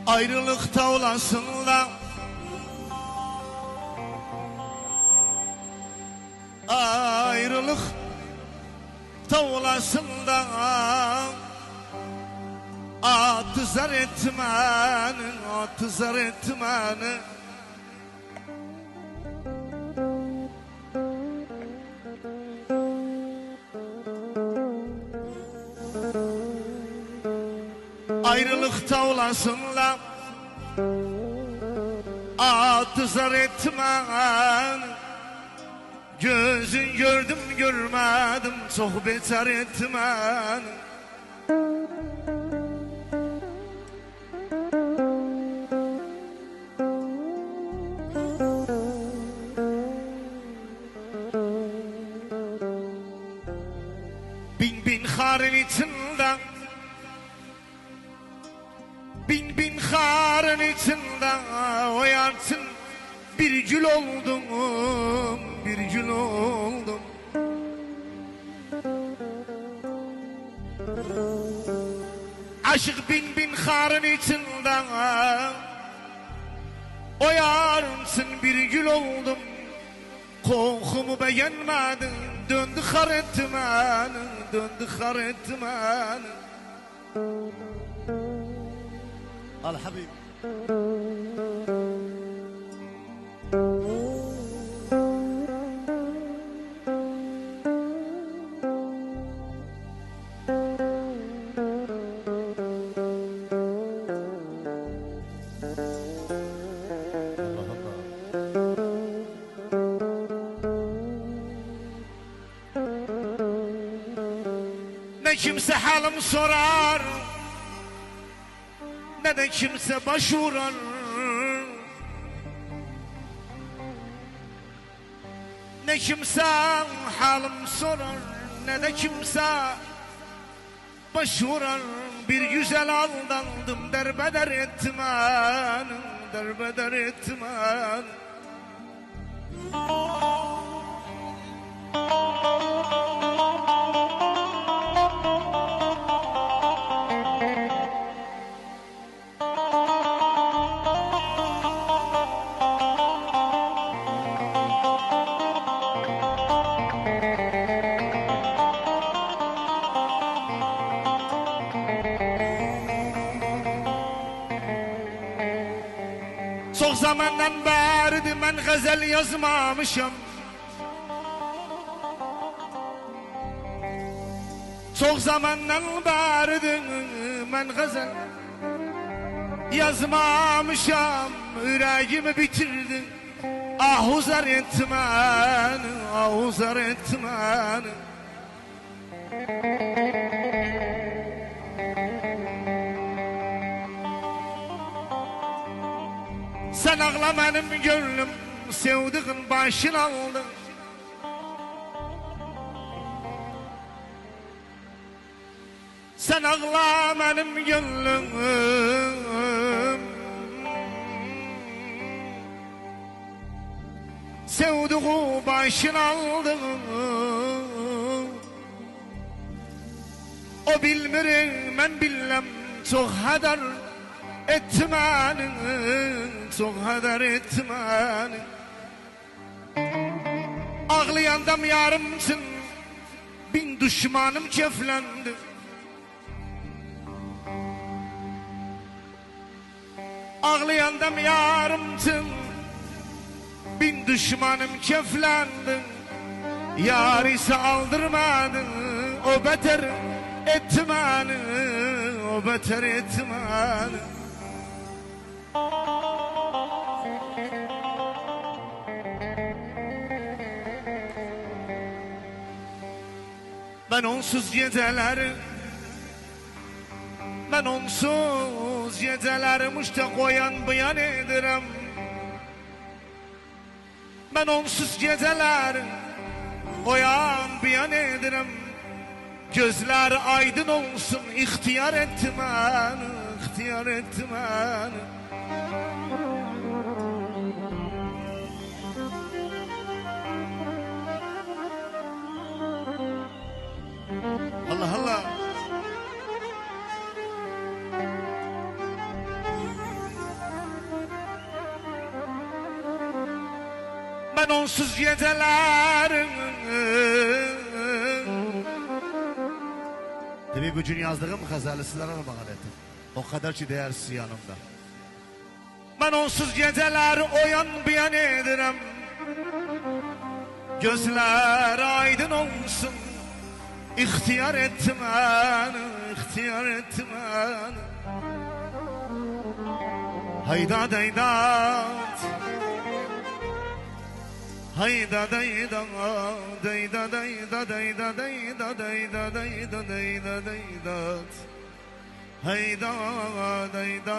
Ayrılık tavlasında ayrılık tavlasında atı zar etmenin, atı zar etmenin. Ayrılık tavlasında atı zar etmen. Gözün gördüm görmedim çok beter etmen. Bin bin harın içinde, bin bin harın içinde oyarsın. Bir gül oldum, bir gül oldum. Aşık bin bin harın içinde oyarsın, bir gül oldum. Kokumu beğenmedin, döndü har etmen, döndü har etmen. Al Habib. Ne kimse halim sorar, ne de kimse başvurar. Ne kimse halim sorar, ne de kimse başvurar. Bir güzel aldandım, derbeder etmen, derbeder etmen. Çok zamandan beri ben gazel yazmamışım. Çok zamandan beri ben gazel yazmamışım. Yüreğimi bitirdin, ahuzar etmen, ahuzar etmen. Sen ağla benim gönlüm, sevdiğin başın aldı. Sen ağla benim gönlüm, sevdiğin başın aldı. O bilmirim, ben bilmem, çok heder etmenin, çok heder etmenin. Ağlayandam yarımsın, bin düşmanım keflendi. Ağlayandam yarımsın, bin düşmanım keflendi. Yar ise aldırmadın, o beter etmenin, o beter etmenin. Ben onsuz geceleri, ben onsuz geceleri müştak oyan bayan ederim. Ben onsuz geceleri oyan bayan ederim. Gözler aydın olsun, ihtiyar etmen, ihtiyar etmen. Allah Allah. Ben onsuz gecelerim. Tabii bu gün yazdığım gazalı sizlere bağladım. O kadar ki değersiz yanımda. Ben onsuz geceler oyan biyan ederim. Gözler aydın olsun. İhtiyar ettim beni, ihtiyar ettim beni. Hayda daydat, hayda dayda, dayda dayda dayda dayda dayda dayda dayda dayda, hayda dayda.